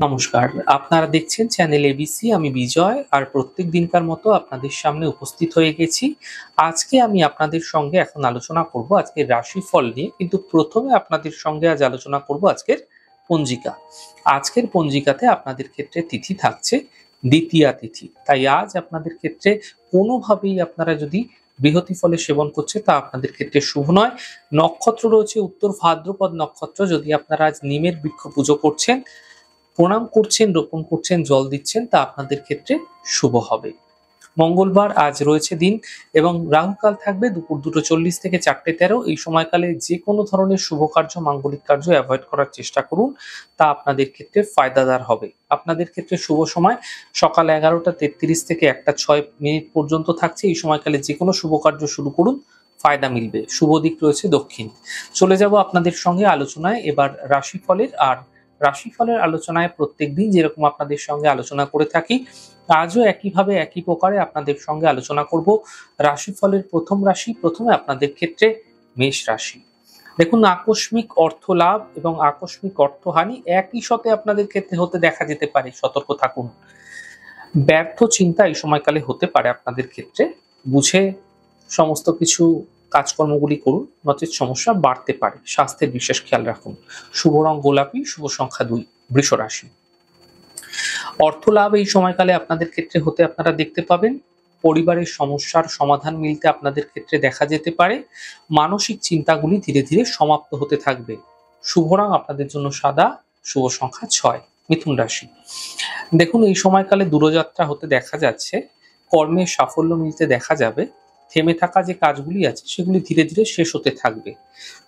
নমস্কার। আপনারা দেখছেন চ্যানেল এবিসি। আমি বিজয়। আর প্রত্যেক দিনকার মতো আপনাদের সামনে উপস্থিত হয়ে গেছি। আজকে আমি আপনাদের সঙ্গে এখন আলোচনা করব আজকের রাশিফল নিয়ে। কিন্তু ১ম এ আপনাদের সঙ্গে আজ আলোচনা করব আজকের পঞ্জিকা। আজকের পঞ্জিকাতে আপনাদের ক্ষেত্রে তিথি থাকছে দ্বিতীয়া তিথি। তাই আজ আপনাদের ক্ষেত্রে কোনোভাবেই আপনারা যদি বৃহতি ফলের সেবন করছে তা আপনাদের ক্ষেত্রে শুভ নয়। নক্ষত্র রয়েছে উত্তর ভাদ্রপদ নক্ষত্র। যদি আপনারা আজ নিমের বৃক্ষ পুজো করছেন, প্রণাম করছেন, রোপণ করছেন, জল দিচ্ছেন তা আপনাদের ক্ষেত্রে শুভ হবে। মঙ্গলবার আজ রয়েছে দিন এবং রাহুকাল থাকবে দুপুর 2:40 থেকে 4:13। এই সময়কালে যে কোনো ধরনের শুভ কার্য, মাঙ্গলিক কার্য অ্যাভয়েড করার চেষ্টা করুন, তা আপনাদের ক্ষেত্রে ফায়দাদার হবে। আপনাদের ক্ষেত্রে শুভ সময় সকাল 11:33 থেকে 1:06 পর্যন্ত থাকছে। এই সময়কালে যে কোনো শুভ কার্য শুরু করুন, ফায়দা মিলবে। শুভ দিক রয়েছে দক্ষিণ। চলে যাব আপনাদের সঙ্গে আলোচনায় এবার রাশিফলের। আর রাশিফলের আলোচনায় প্রত্যেকদিন যেরকম আপনাদের সঙ্গে আলোচনা করে থাকি, আজও একইভাবে একই প্রকারে আপনাদের সঙ্গে আলোচনা করব রাশিফলের প্রথম রাশি। প্রথমে আপনাদের ক্ষেত্রে মেষ রাশি। দেখুন, আকস্মিক অর্থ লাভ এবং আকস্মিক অর্থহানি একই সাথে আপনাদের ক্ষেত্রে হতে দেখা যেতে পারে। সতর্ক থাকুন। ব্যর্থ চিন্তা এই সময়কালে হতে পারে আপনাদের ক্ষেত্রে। বুঝে সমস্ত কিছু কাজকর্মগুলি করুন, নচেৎ সমস্যা বাড়তে পারে। স্বাস্থ্যের বিশেষ খেয়াল রাখুন। শুভ রং গোলাপি, শুভ সংখ্যা 2। বৃষ রাশি। অর্থ লাভ এই সময়কালে আপনাদের ক্ষেত্রে হতে আপনারা দেখতে পাবেন। পরিবারের সমস্যার সমাধান মিলতে আপনাদের ক্ষেত্রে দেখা যেতে পারে। মানসিক চিন্তাগুলি ধীরে ধীরে সমাপ্ত হতে থাকবে। শুভ রং আপনাদের জন্য সাদা, শুভ সংখ্যা 6। মিথুন রাশি। দেখুন, এই সময়কালে দূরযাত্রা হতে দেখা যাচ্ছে। কর্মে সাফল্য মিলতে দেখা যাবে। থেমে থাকা যে কাজগুলি আছে সেগুলি ধীরে ধীরে শেষ হতে থাকবে।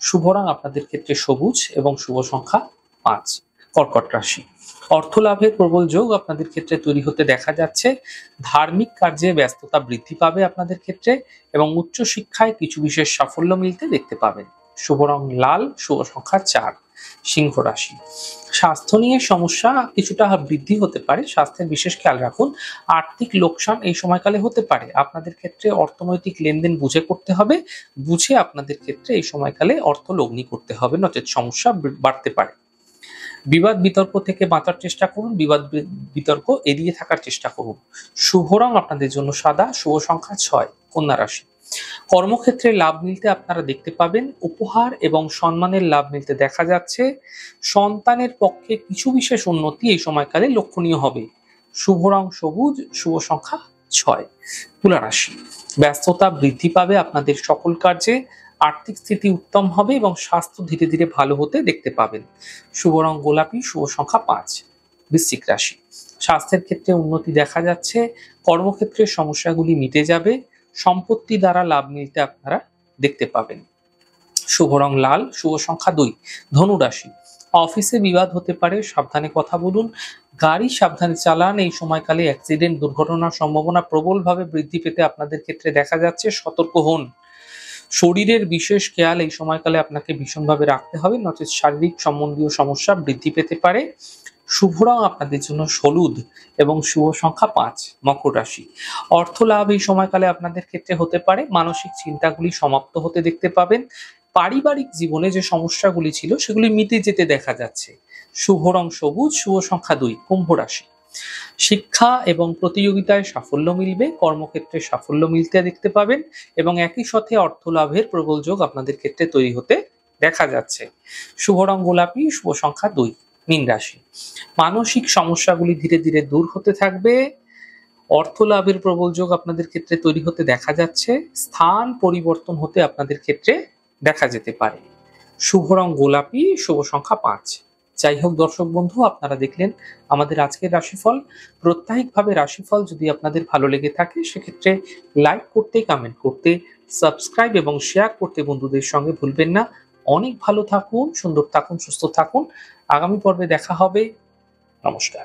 শুভ রং আপনাদের ক্ষেত্রে সবুজ এবং শুভ সংখ্যা 5। কর্কট রাশি। অর্থ লাভের প্রবল যোগ আপনাদের ক্ষেত্রে তৈরি হতে দেখা যাচ্ছে। ধার্মিক কার্যে ব্যস্ততা বৃদ্ধি পাবে আপনাদের ক্ষেত্রে এবং উচ্চশিক্ষায় কিছু বিশেষ সাফল্য মিলতে দেখতে পাবেন। শুভ রং লাল, শুভ সংখ্যা 4। সিংহ রাশি। স্বাস্থ্য নিয়ে সমস্যা কিছুটা বৃদ্ধি হতে পারে। স্বাস্থ্যের বিশেষ খেয়াল রাখুন। আর্থিক লোকসান এই সময়কালে হতে পারে। আপনাদের ক্ষেত্রে অর্থনৈতিক লেনদেন বুঝে করতে হবে। বুঝে আপনাদের ক্ষেত্রে এই সময়কালে অর্থ লগ্নি করতে হবে, নচেৎ সমস্যা বাড়তে পারে। বিবাদ বিতর্ক থেকে বাঁচার চেষ্টা করুন। বিবাদ বিতর্ক এড়িয়ে থাকার চেষ্টা করুন। শুভ রং আপনাদের জন্য সাদা, শুভ সংখ্যা 6। কন্যা রাশি। কর্মক্ষেত্রে লাভ মিলতে আপনারা দেখতে পাবেন। উপহার এবং সম্মানের লাভ মিলতে দেখা যাচ্ছে। সন্তানের পক্ষে কিছু বিশেষ উন্নতি এই সময়কালে লক্ষণীয় হবে। শুভ রং সবুজ, শুভ সংখ্যা 6। তুলা রাশি। ব্যস্ততা বৃদ্ধি পাবে আপনাদের সকল কার্যে। আর্থিক স্থিতি উত্তম হবে এবং স্বাস্থ্য ধীরে ধীরে ভালো হতে দেখতে পাবেন। শুভ রং গোলাপি, শুভ সংখ্যা 5। বৃশ্চিক রাশি। স্বাস্থ্যের ক্ষেত্রে উন্নতি দেখা যাচ্ছে। কর্মক্ষেত্রের সমস্যাগুলি মিটে যাবে। সম্পত্তি দ্বারা লাভ মিলতে আপনারা দেখতে পাবেন। শুভ রং লাল, শুভ সংখ্যা 2। ধনু রাশি। অফিসে বিবাদ হতে পারে, সাবধানে কথা বলুন। গাড়ি সাবধানে চালান। এই সময়কালে অ্যাক্সিডেন্ট, দুর্ঘটনার সম্ভাবনা প্রবলভাবে বৃদ্ধি পেতে আপনাদের ক্ষেত্রে দেখা যাচ্ছে। সতর্ক হন। শরীরের বিশেষ খেয়াল এই সময়কালে আপনাকে ভীষণভাবে রাখতে হবে, নচেৎ শারীরিক সম্বন্ধীয় সমস্যা বৃদ্ধি পেতে পারে। শুভ রং আপনাদের জন্য হলুদ এবং শুভ সংখ্যা 5। মকর রাশি। অর্থ লাভ এই সময়কালে আপনাদের ক্ষেত্রে হতে পারে। মানসিক চিন্তাগুলি সমাপ্ত হতে দেখতে পাবেন। পারিবারিক জীবনে যে সমস্যাগুলি ছিল সেগুলি মিটে যেতে দেখা যাচ্ছে। শুভ রং সবুজ, শুভ সংখ্যা 2। কুম্ভ রাশি। শিক্ষা এবং প্রতিযোগিতায় সাফল্য মিলবে। কর্মক্ষেত্রে সাফল্য মিলতে দেখতে পাবেন এবং একই সাথে অর্থ লাভের প্রবল যোগ আপনাদের ক্ষেত্রে তৈরি হতে দেখা যাচ্ছে। শুভ রং গোলাপি, শুভ সংখ্যা 2। মীন রাশি। মানসিক সমস্যাগুলি ধীরে ধীরে দূর হতে থাকবে। অর্থ লাভের প্রবল যোগ আপনাদের ক্ষেত্রে তৈরি হতে দেখা যাচ্ছে। স্থান পরিবর্তন হতে আপনাদের ক্ষেত্রে দেখা যেতে পারে। শুভ রং গোলাপি, শুভ সংখ্যা 5। যাই হোক দর্শক বন্ধু, আপনারা দেখলেন আমাদের আজকের রাশিফল। প্রত্যাহিকভাবে রাশিফল যদি আপনাদের ভালো লেগে থাকে সেক্ষেত্রে লাইক করতে, কমেন্ট করতে, সাবস্ক্রাইব এবং শেয়ার করতে বন্ধুদের সঙ্গে ভুলবেন না। অনেক ভালো থাকুন, সুন্দর থাকুন, সুস্থ থাকুন। আগামী পর্বে দেখা হবে। নমস্কার।